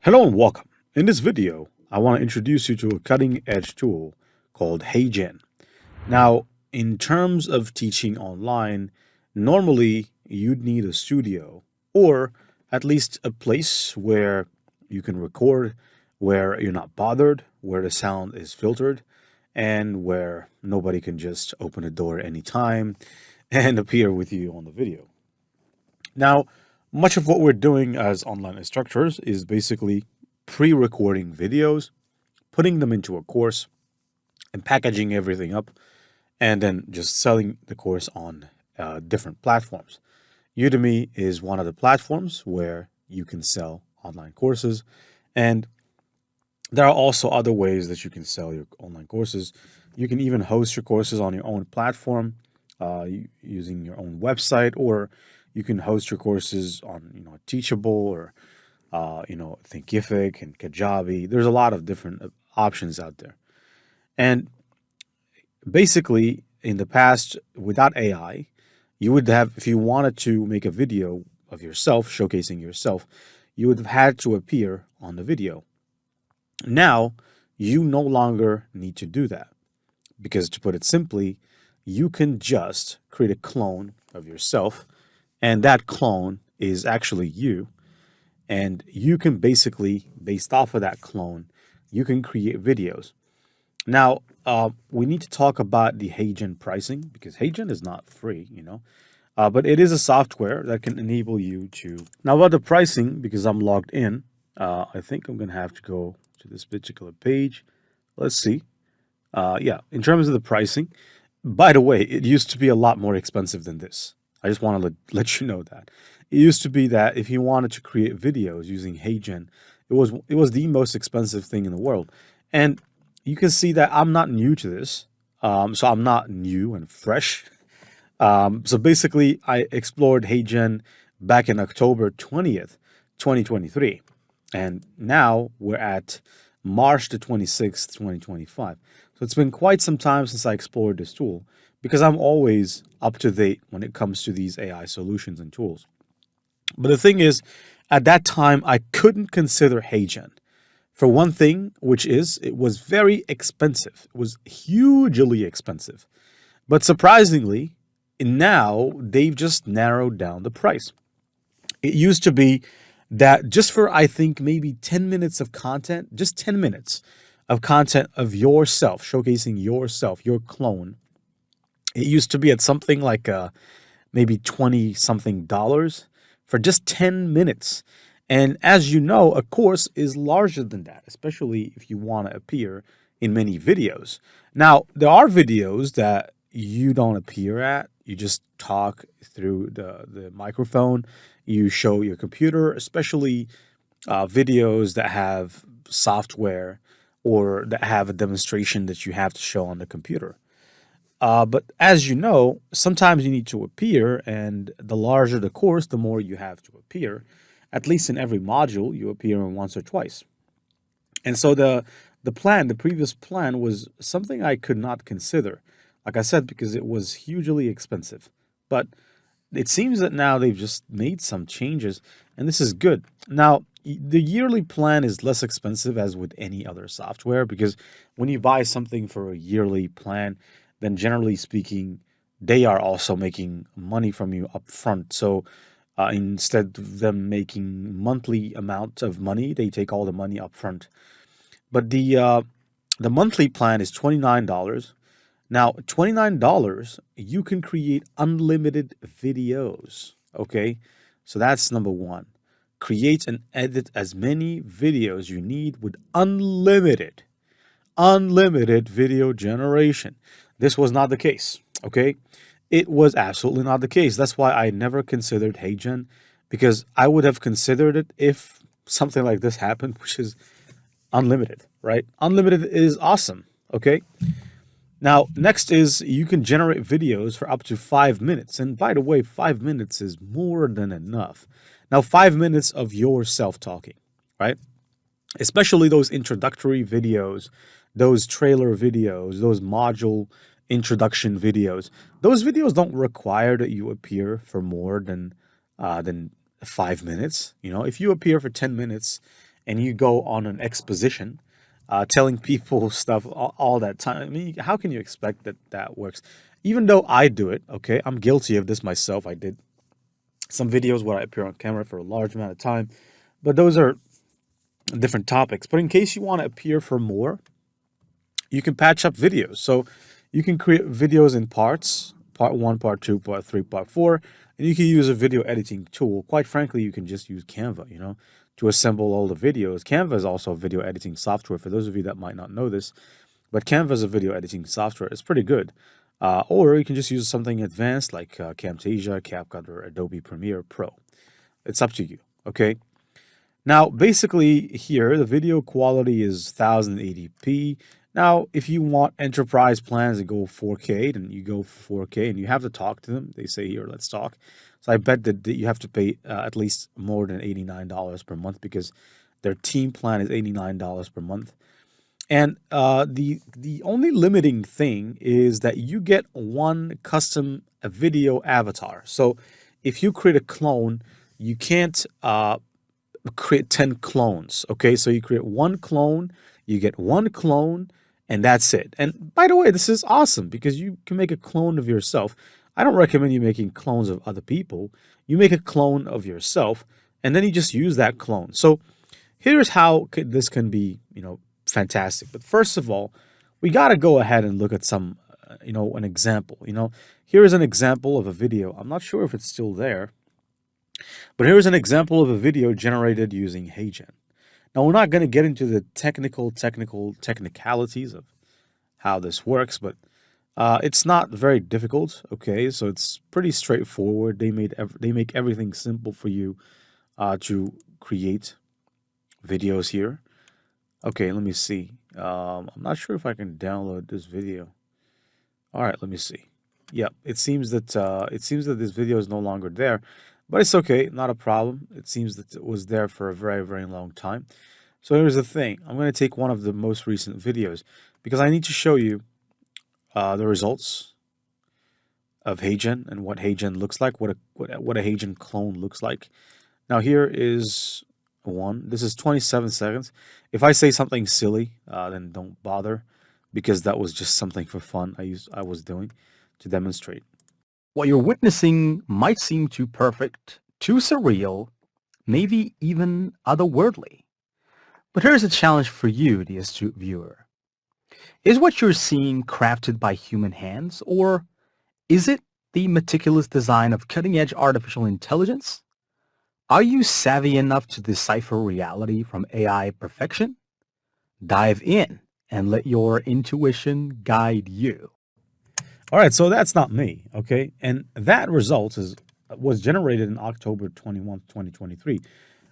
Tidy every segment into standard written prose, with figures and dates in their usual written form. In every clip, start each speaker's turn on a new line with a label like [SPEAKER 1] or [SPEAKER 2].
[SPEAKER 1] Hello and welcome. In this video, I want to introduce you to a cutting-edge tool called HEYGEN. Now, in terms of teaching online, normally you'd need a studio or at least a place where you can record, where you're not bothered, where the sound is filtered, and where nobody can just open a door anytime and appear with you on the video. Now, much of what we're doing as online instructors is basically pre-recording videos, putting them into a course, and packaging everything up, and then just selling the course on different platforms. Udemy is one of the platforms where you can sell online courses, and there are also other ways that you can sell your online courses. You can even host your courses on your own platform using your own website, or you can host your courses on Teachable or Thinkific and Kajabi. There's a lot of different options out there. And basically, in the past, without AI, you would have, if you wanted to make a video of yourself, showcasing yourself, you would have had to appear on the video. Now, you no longer need to do that because, to put it simply, you can just create a clone of yourself, and that clone is actually you. And you can basically, based off of that clone, you can create videos. Now, we need to talk about the HEYGEN pricing because HEYGEN is not free, but it is a software that can enable you to. Now, about the pricing, because I'm logged in, I think I'm going to have to go to this particular page. Let's see. In terms of the pricing, by the way, it used to be a lot more expensive than this. I just want to let you know that. It used to be that if you wanted to create videos using HEYGEN, it was the most expensive thing in the world. And you can see that I'm not new to this. So I'm not new and fresh. So basically, I explored HEYGEN back in October 20th, 2023. And now we're at March the 26th, 2025. So it's been quite some time since I explored this tool because I'm always up to date when it comes to these AI solutions and tools. But the thing is, at that time, I couldn't consider HEYGEN. For one thing, which is it was very expensive. It was hugely expensive. But surprisingly, now they've just narrowed down the price. It used to be that just for, I think, maybe 10 minutes of content, just 10 minutes of content of yourself, showcasing yourself, your clone, it used to be at something like maybe $20-something for just 10 minutes. And as you know, a course is larger than that, especially if you want to appear in many videos. Now, there are videos that you don't appear at. You just talk through the microphone. You show your computer, especially videos that have software or that have a demonstration that you have to show on the computer. But as you know, sometimes you need to appear, and the larger the course, the more you have to appear. At least in every module, you appear in once or twice. And so the previous plan was something I could not consider, like I said, because it was hugely expensive. But it seems that now they've just made some changes, and this is good. Now, the yearly plan is less expensive as with any other software, because when you buy something for a yearly plan, then generally speaking, they are also making money from you up front. So instead of them making monthly amount of money, they take all the money up front. But the monthly plan is $29. Now, $29, you can create unlimited videos, okay? So that's number one. Create and edit as many videos you need with unlimited video generation. This was not the case, okay? It was absolutely not the case. That's why I never considered HEYGEN, because I would have considered it if something like this happened, which is unlimited, right? Unlimited is awesome, okay? Now, next is you can generate videos for up to 5 minutes. And by the way, 5 minutes is more than enough. Now, 5 minutes of yourself talking, right? Especially those introductory videos, those trailer videos, those module introduction videos. Those videos don't require that you appear for more than 5 minutes. If you appear for 10 minutes and you go on an exposition, telling people stuff all that time, I mean, how can you expect that that works? Even though I do it, okay, I'm guilty of this myself. I did some videos where I appear on camera for a large amount of time, but those are different topics. But in case you want to appear for more, you can patch up videos. So you can create videos in parts, part one, part two, part three, part four, and you can use a video editing tool. Quite frankly, you can just use Canva, to assemble all the videos. Canva is also a video editing software for those of you that might not know this, but Canva is a video editing software. It's pretty good. Or you can just use something advanced like Camtasia, CapCut, or Adobe Premiere Pro. It's up to you, okay? Now, basically here, the video quality is 1080p. Now, if you want enterprise plans that go 4K, then you go for 4K and you have to talk to them. They say here, let's talk. So I bet that you have to pay at least more than $89 per month because their team plan is $89 per month. And the only limiting thing is that you get one custom video avatar. So if you create a clone, you can't create 10 clones. Okay, so you create one clone, you get one clone, and that's it. And by the way, this is awesome because you can make a clone of yourself. I don't recommend you making clones of other people. You make a clone of yourself, and then you just use that clone. So here's how this can be, fantastic. But first of all, we got to go ahead and look at some, an example. Here is an example of a video. I'm not sure if it's still there, but here's an example of a video generated using HEYGEN. Now, we're not going to get into the technicalities of how this works, but it's not very difficult. Okay, so it's pretty straightforward. They make everything simple for you to create videos here. Okay, let me see. I'm not sure if I can download this video. All right, let me see. Yep, it seems that this video is no longer there, but it's okay, not a problem. It seems that it was there for a very, very long time. So here's the thing. I'm going to take one of the most recent videos because I need to show you the results of HEYGEN and what HEYGEN looks like, what a HEYGEN clone looks like. Now here is one. This is 27 seconds. If I say something silly, then don't bother because that was just something for fun I was doing to demonstrate.
[SPEAKER 2] What you're witnessing might seem too perfect, too surreal, maybe even otherworldly. But here's a challenge for you, the astute viewer. Is what you're seeing crafted by human hands, or is it the meticulous design of cutting-edge artificial intelligence? Are you savvy enough to decipher reality from AI perfection? Dive in and let your intuition guide you.
[SPEAKER 1] All right, so that's not me, okay? And that result was generated in October 21st, 2023,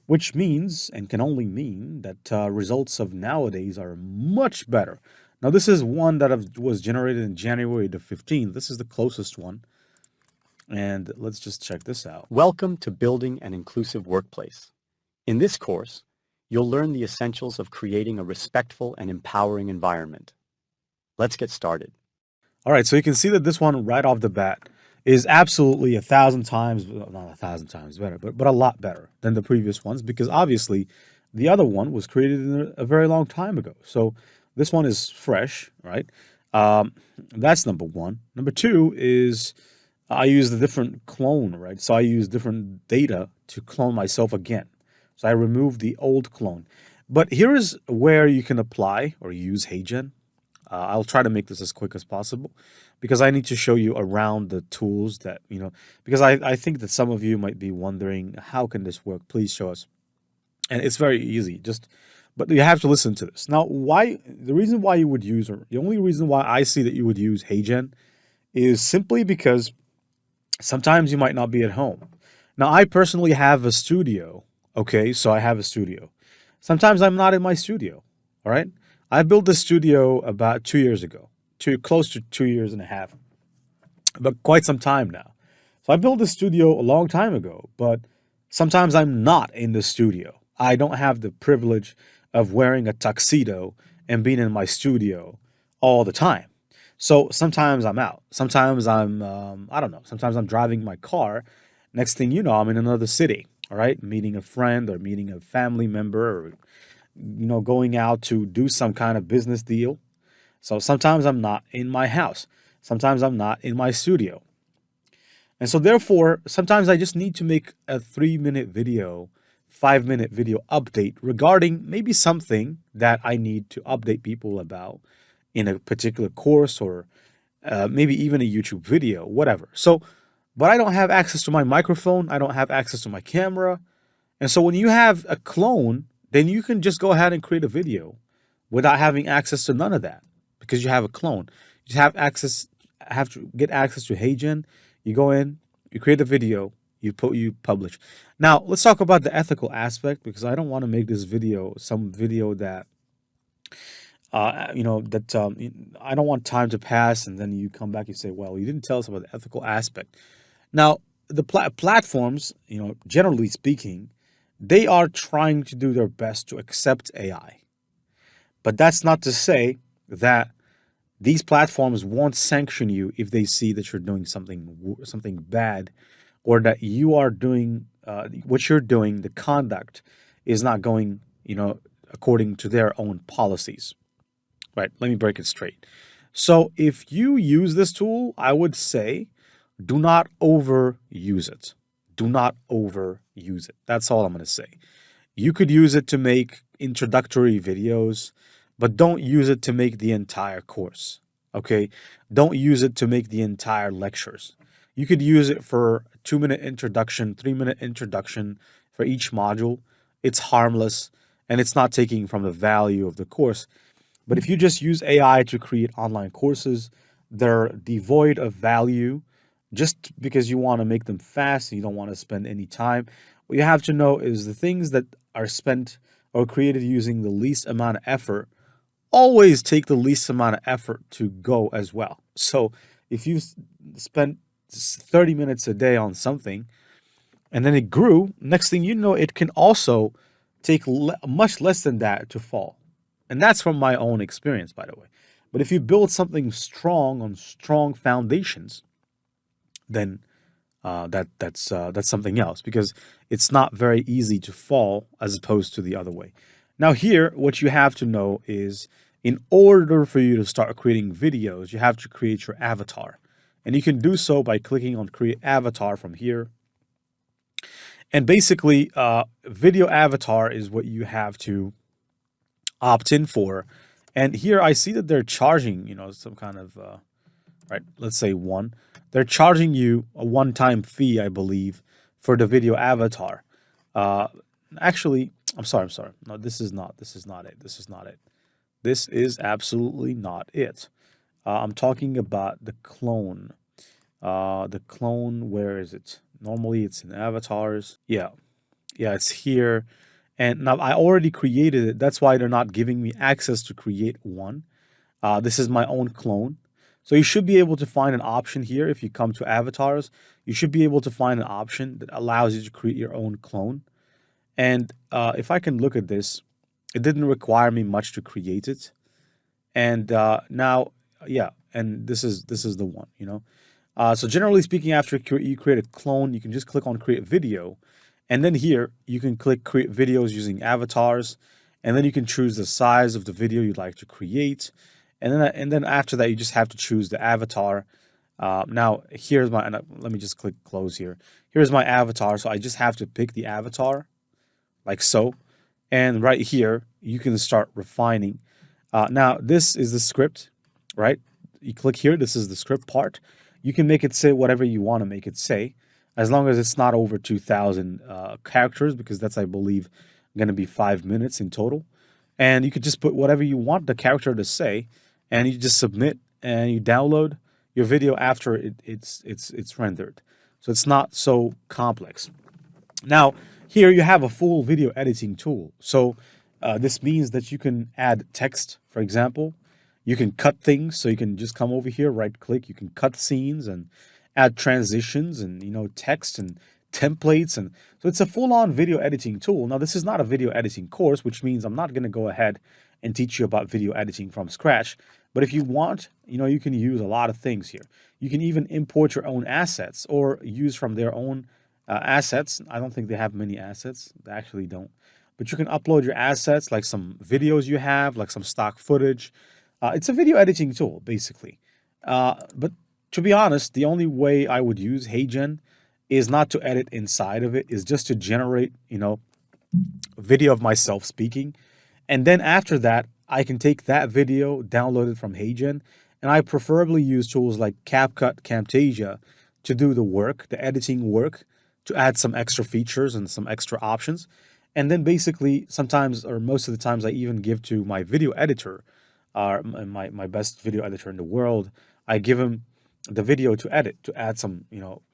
[SPEAKER 1] which means and can only mean that results of nowadays are much better. Now, this is one that was generated in January the 15th. This is the closest one. And let's just check this out.
[SPEAKER 2] Welcome to Building an Inclusive Workplace. In this course, you'll learn the essentials of creating a respectful and empowering environment. Let's get started.
[SPEAKER 1] All right, so you can see that this one right off the bat is absolutely 1,000 times, well, not 1,000 times better, but a lot better than the previous ones because obviously the other one was created in a very long time ago. So this one is fresh, right? That's number one. Number two is I use a different clone, right? So I use different data to clone myself again. So I remove the old clone. But here is where you can apply or use HEYGEN. I'll try to make this as quick as possible because I need to show you around the tools that, because I think that some of you might be wondering, how can this work? Please show us. And it's very easy, but you have to listen to this. Now, the reason why you would use, or the only reason why I see that you would use HEYGEN is simply because sometimes you might not be at home. Now, I personally have a studio, okay? So I have a studio. Sometimes I'm not in my studio, all right? I built this studio about 2 years ago, close to 2 years and a half, but quite some time now. So I built this studio a long time ago, but sometimes I'm not in the studio. I don't have the privilege of wearing a tuxedo and being in my studio all the time. So sometimes I'm out. Sometimes I'm, I don't know, sometimes I'm driving my car. Next thing you know, I'm in another city. all right, meeting a friend or meeting a family member, or going out to do some kind of business deal. So sometimes I'm not in my house. Sometimes I'm not in my studio. And so therefore, sometimes I just need to make a 3-minute video, 5-minute video update regarding maybe something that I need to update people about in a particular course, or maybe even a YouTube video, whatever. So, but I don't have access to my microphone. I don't have access to my camera. And so when you have a clone, then you can just go ahead and create a video without having access to none of that, because you have a clone. You have to get access to HEYGEN. You go in, you create a video, you publish. Now let's talk about the ethical aspect, because I don't want to make this video some video that I don't want time to pass and then you come back and say, well, you didn't tell us about the ethical aspect. Now, the platforms, generally speaking, they are trying to do their best to accept AI. But that's not to say that these platforms won't sanction you if they see that you're doing something bad, or that you are doing what you're doing, the conduct is not going, according to their own policies. Right? Let me break it straight. So if you use this tool, I would say do not overuse it. Do not overuse it. That's all I'm going to say. You could use it to make introductory videos, but don't use it to make the entire course. Okay? Don't use it to make the entire lectures. You could use it for a 2-minute introduction, 3-minute introduction for each module. It's harmless and it's not taking from the value of the course. But if you just use AI to create online courses, they're devoid of value just because you want to make them fast and you don't want to spend any time. What you have to know is the things that are spent or created using the least amount of effort always take the least amount of effort to go as well. So if you spent 30 minutes a day on something and then it grew, next thing you know, it can also take much less than that to fall. And that's from my own experience, by the way. But if you build something strong on strong foundations, then that's something else, because it's not very easy to fall as opposed to the other way. Now here, what you have to know is, in order for you to start creating videos, you have to create your avatar. And you can do so by clicking on Create Avatar from here. And basically, video avatar is what you have to opt in for. And here I see that they're charging, some kind of, right, let's say they're charging you a one-time fee, I believe, for the video avatar. Actually, I'm sorry. No, this is not it. This is absolutely not it. I'm talking about the clone. The clone, where is it? Normally it's in avatars. Yeah, it's here. And now I already created it. That's why they're not giving me access to create one. This is my own clone. So you should be able to find an option here. If you come to avatars, you should be able to find an option that allows you to create your own clone. And if I can look at this, it didn't require me much to create it. And now, yeah, and this is the one, So generally speaking, after you create a clone, you can just click on create video. And then here, you can click create videos using avatars. And then you can choose the size of the video you'd like to create. And then after that, you just have to choose the avatar. Now, here's my, let me just click close here. Here's my avatar. So I just have to pick the avatar, like so. And right here, you can start refining. Now, this is the script, right? You click here. This is the script part. You can make it say whatever you want to make it say, as long as it's not over 2,000 characters, because that's, I believe, going to be 5 minutes in total. And you could just put whatever you want the character to say, and you just submit and you download your video after it's rendered. So it's not so complex. Now, here you have a full video editing tool. So this means that you can add text, for example. You can cut things, so you can just come over here, right click, you can cut scenes and add transitions and text and templates. And so it's a full-on video editing tool. Now, this is not a video editing course, which means I'm not going to go ahead and teach you about video editing from scratch. But if you want, you can use a lot of things here. You can even import your own assets or use from their own assets. I don't think they have many assets. They actually don't. But you can upload your assets, like some videos you have, like some stock footage. It's a video editing tool, basically. But to be honest, the only way I would use HeyGen is not to edit inside of it, is just to generate, video of myself speaking. And then after that, I can take that video, download it from HeyGen, and I preferably use tools like CapCut, Camtasia to do the work, the editing work, to add some extra features and some extra options. And then basically, sometimes or most of the times, I even give to my video editor, my best video editor in the world. I give him the video to edit, to add some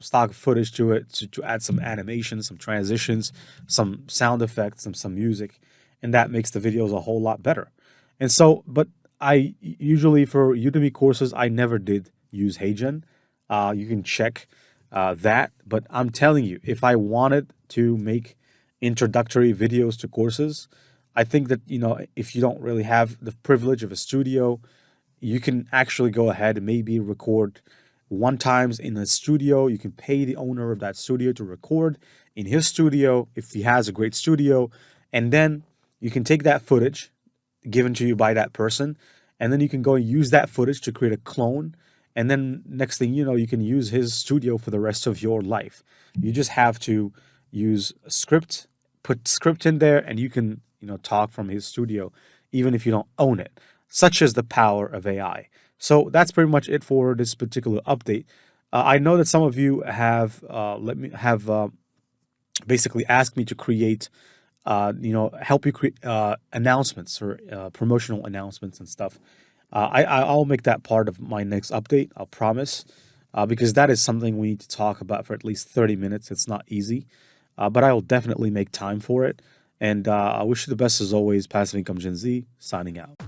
[SPEAKER 1] stock footage to it, to add some animations, some transitions, some sound effects, some music, and that makes the videos a whole lot better. And so, but I usually for Udemy courses, I never did use HeyGen. You can check that, but I'm telling you, if I wanted to make introductory videos to courses, I think that if you don't really have the privilege of a studio, you can actually go ahead and maybe record one times in a studio. You can pay the owner of that studio to record in his studio if he has a great studio, and then you can take that footage given to you by that person, and then you can go and use that footage to create a clone, and then next thing you know, you can use his studio for the rest of your life. You just have to use a script, put script in there, and you can talk from his studio even if you don't own it. Such is the power of AI. So that's pretty much it for this particular update. I know that some of you have basically asked me to create, help you create announcements or promotional announcements and stuff. I'll make that part of my next update. I'll promise, because that is something we need to talk about for at least 30 minutes. It's not easy, but I will definitely make time for it. And I wish you the best as always. Passive Income Gen Z signing out.